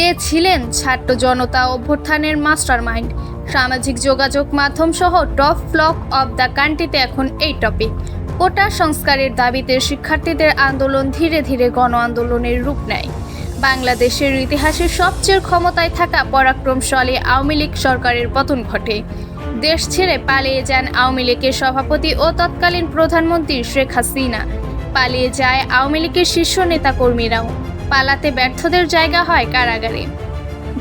কে ছিলেন ছাত্র জনতা অভ্যুত্থানের মাস্টারমাইন্ড? সামাজিক যোগাযোগ মাধ্যম সহ টপ ব্লগ অব দ্য কান্ট্রিতে এখন এই টপিক। কোটা সংস্কারের দাবিতে শিক্ষার্থীদের আন্দোলন ধীরে ধীরে গণ আন্দোলনের রূপ নেয়। বাংলাদেশের ইতিহাসে সবচেয়ে ক্ষমতায় থাকা পরাক্রমশালী আওয়ামী লীগ সরকারের পতন ঘটে। দেশ ছেড়ে পালিয়ে যান আওয়ামী লীগের সভাপতি ও তৎকালীন প্রধানমন্ত্রী শেখ হাসিনা। পালিয়ে যায় আওয়ামী লীগের শীর্ষ নেতাকর্মীরাও। পালাতে ব্যর্থদের জায়গা হয় কারাগারে।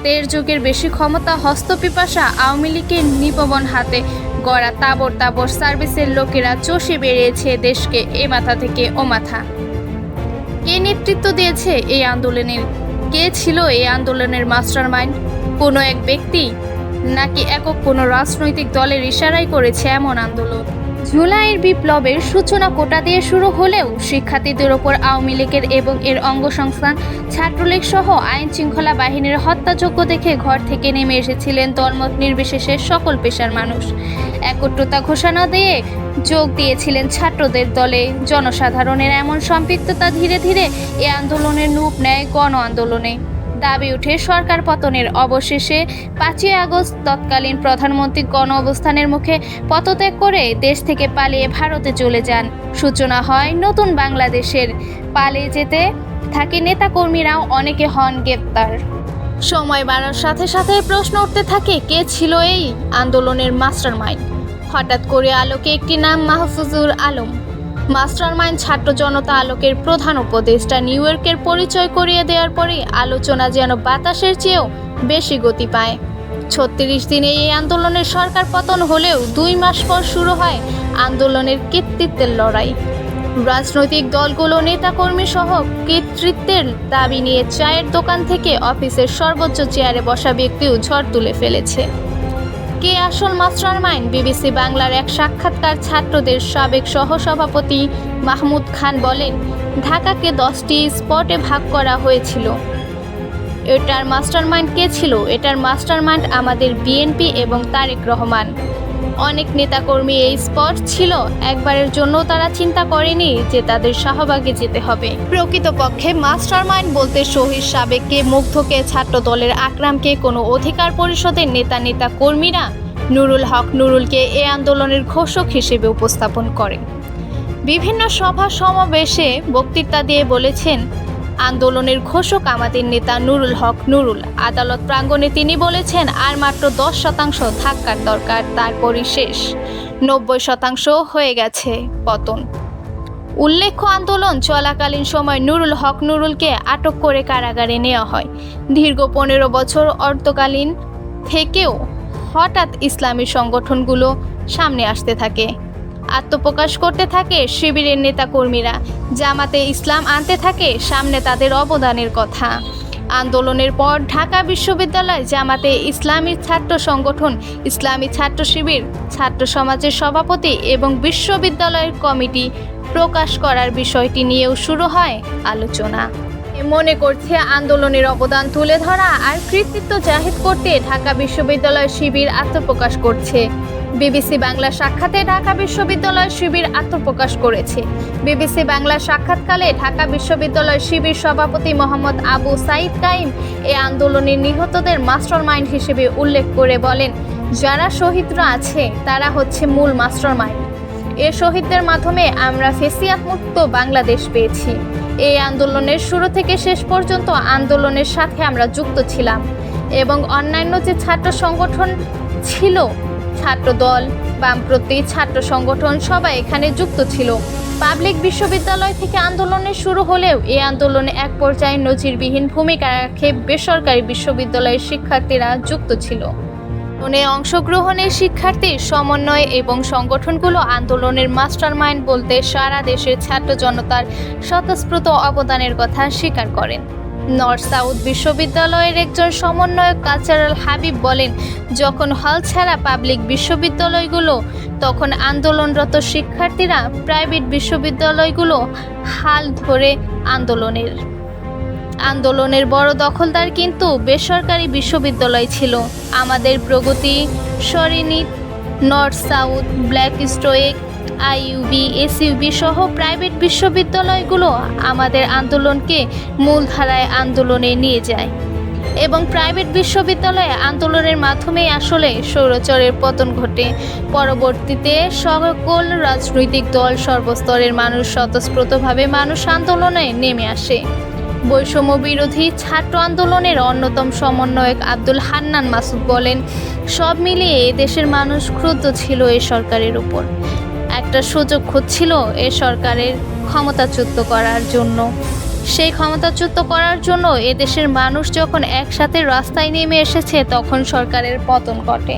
১.৫ যুগের বেশি ক্ষমতা হস্তপিপাসা আওয়ামী লীগের নিপবন হাতে গড়া তাবর তাবর সার্ভিসের লোকেরা চষে বেরিয়েছে দেশকে এ মাথা থেকে ও মাথা। কে নেতৃত্ব দিয়েছে এই আন্দোলনের? কে ছিল এই আন্দোলনের মাস্টারমাইন্ড? কোনো এক ব্যক্তি নাকি একক কোনো রাজনৈতিক দলের ইশারায় করেছে এমন আন্দোলন? জুলাইয়ের বিপ্লবের সূচনা কোটা দিয়ে শুরু হলেও শিক্ষার্থীদের ওপর আওয়ামী লীগের এবং এর অঙ্গসংস্থান ছাত্রলীগ সহ আইন শৃঙ্খলা বাহিনীর হত্যাযজ্ঞ দেখে ঘর থেকে নেমে এসেছিলেন দলমত নির্বিশেষে সকল পেশার মানুষ। একত্রতা ঘোষণা দিয়ে যোগ দিয়েছিলেন ছাত্রদের দলে। জনসাধারণের এমন সম্পৃক্ততা ধীরে ধীরে এ আন্দোলনের রূপ নেয় গণ আন্দোলনে। দাবি উঠে সরকার পতনের। অবশেষে ৫ই আগস্ট তৎকালীন প্রধানমন্ত্রী গণ অবস্থানের মুখে পদত্যাগ করে দেশ থেকে পালিয়ে ভারতে চলে যান। সূচনা হয় নতুন বাংলাদেশের। পালিয়ে যেতে থাকে নেতাকর্মীরাও, অনেকে হন গ্রেপ্তার। সময় বাড়ার সাথে সাথে প্রশ্ন উঠতে থাকে, কে ছিল এই আন্দোলনের মাস্টারমাইন্ড? হঠাৎ করে আলোকে একটি নাম, মাহফুজুর আলম। মাস্টারমাইন্ড ছাত্র জনতা আলোকের প্রধান উপদেষ্টা। নিউ ইয়র্কের পরিচয় করিয়ে দেওয়ার পরে আলোচনা যেন বাতাসের চেয়েও বেশি গতি পায়। ৩৬ দিনে এই আন্দোলনের সরকার পতন হলেও ২ মাস পর শুরু হয় আন্দোলনের কর্তৃত্বের লড়াই। রাজনৈতিক দলগুলো নেতাকর্মী সহ কর্তৃত্বের দাবি নিয়ে চায়ের দোকান থেকে অফিসের সর্বোচ্চ চেয়ারে বসা ব্যক্তিও ঝড় তুলে ফেলেছে। কে আসল মাস্টারমাইন্ড? বিবিসি বাংলার এক সাক্ষাৎকার ছাত্রদের সাবেক সহসভাপতি মাহমুদ খান বলেন, ঢাকাকে 10টি স্পটে ভাগ করা হয়েছিল। এটার মাস্টারমাইন্ড কে ছিল? এটার মাস্টারমাইন্ড আমাদের বিএনপি এবং তারেক রহমান। অনেক নেতাকর্মী এই স্পট ছিল। একবারের জন্য তারা চিন্তা করেনি যে তাদের শাহবাগে যেতে হবে। প্রকৃতপক্ষে মাস্টারমাইন্ড বলতে শহীদ সাবেককে, মুগ্ধকে, ছাত্র দলের আকরামকে, কোনো অধিকার পরিষদের নেতা কর্মীরা নুরুল হক নুরুলকে এ আন্দোলনের ঘোষক হিসেবে উপস্থাপন করে। বিভিন্ন সভা সমাবেশে বক্তৃতা দিয়ে বলেছেন, আন্দোলনের ঘোষক আমাদের নেতা নুরুল হক নুরুল। আদালত প্রাঙ্গণে তিনি বলেছেন, আর মাত্র 10% থাকার দরকার, তারপরই শেষ। 90% হয়ে গেছে পতন। উল্লেখ্য, আন্দোলন চলাকালীন সময় নুরুল হক নুরুলকে আটক করে কারাগারে নেওয়া হয়। দীর্ঘ 15 বছর অর্ধকালীন থেকেও হঠাৎ ইসলামী সংগঠনগুলো সামনে আসতে থাকে, আত্মপ্রকাশ করতে থাকে শিবিরের নেতাকর্মীরা। জামাতে ইসলাম আনতে থাকে সামনে তাদের অবদানের কথা। আন্দোলনের পর ঢাকা বিশ্ববিদ্যালয় জামাতে ইসলামী ছাত্র সংগঠন, ইসলামী ছাত্র শিবির, ছাত্র সমাজের সভাপতি এবং বিশ্ববিদ্যালয়ের কমিটি প্রকাশ করার বিষয়টি নিয়েও শুরু হয় আলোচনা। মনে করছে আন্দোলনের অবদান তুলে ধরা আর কৃতিত্ব জাহির করতে ঢাকা বিশ্ববিদ্যালয় শিবির আত্মপ্রকাশ করছে। বিবিসি বাংলা সাক্ষাতে ঢাকা বিশ্ববিদ্যালয় শিবির আত্মপ্রকাশ করেছে। বিবিসি বাংলা সাক্ষাৎকালে ঢাকা বিশ্ববিদ্যালয় শিবির সভাপতি মোহাম্মদ আবু সাইদ কাইম এ আন্দোলনের নিহতদের মাস্টারমাইন্ড হিসেবে উল্লেখ করে বলেন, যারা শহীদরা আছে তারা হচ্ছে মূল মাস্টারমাইন্ড। এ শহীদদের মাধ্যমে আমরা ফ্যাসিবাদ মুক্ত বাংলাদেশ পেয়েছি। এই আন্দোলনের শুরু থেকে শেষ পর্যন্ত আন্দোলনের সাথে আমরা যুক্ত ছিলাম এবং অন্যান্য যে ছাত্র সংগঠন ছিল, ছাত্র দল, বামপন্থী ছাত্র সংগঠন, সবাই এখানে যুক্ত ছিল। পাবলিক বিশ্ববিদ্যালয় থেকে আন্দোলনের শুরু হলেও এই আন্দোলনে এক পর্যায়ে নজিরবিহীন ভূমিকা রাখে বেসরকারি বিশ্ববিদ্যালয়ের শিক্ষার্থীরা যুক্ত ছিল। অংশগ্রহণের শিক্ষার্থীর সমন্বয় এবং সংগঠনগুলো আন্দোলনের মাস্টারমাইন্ড বলতে সারা দেশের ছাত্র জনতার স্বতঃস্ফূর্ত অবদানের কথা স্বীকার করেন। নর্থ সাউথ বিশ্ববিদ্যালয়ের একজন সমন্বয়ক কালচারাল হাবিব বলেন, যখন হল ছাড়া পাবলিক বিশ্ববিদ্যালয়গুলো, তখন আন্দোলনরত শিক্ষার্থীরা প্রাইভেট বিশ্ববিদ্যালয়গুলো হাল ধরে আন্দোলনের বড় দখলদার কিন্তু বেসরকারি বিশ্ববিদ্যালয় ছিল। আমাদের প্রগতি, সরিনি, নর্থ সাউথ, ব্ল্যাক স্টোয়েক, আইইউবি, এসইউবি সহ প্রাইভেট বিশ্ববিদ্যালয়গুলো আমাদের আন্দোলনকে মূলধারায় আন্দোলনে নিয়ে যায়। এবং প্রাইভেট বিশ্ববিদ্যালয়ে আন্দোলনের মাধ্যমেই আসলে স্বৈরাচারের পতন ঘটে। পরবর্তীতে সকল রাজনৈতিক দল, সর্বস্তরের মানুষ স্বতঃস্ফূর্তভাবে মানুষ আন্দোলনে নেমে আসে। বৈষম্য বিরোধী ছাত্র আন্দোলনের অন্যতম সমন্বয়ক আব্দুল হান্নান মাসুদ বলেন, সব মিলিয়ে দেশের মানুষ ক্রুদ্ধ ছিল এই সরকারের উপর। একটা সুযোগ খুঁজছিল এ সরকারের ক্ষমতাচ্যুত করার জন্য। সেই ক্ষমতাচ্যুত করার জন্য এদেশের মানুষ যখন একসাথে রাস্তায় নেমে এসেছে, তখন সরকারের পতন ঘটে।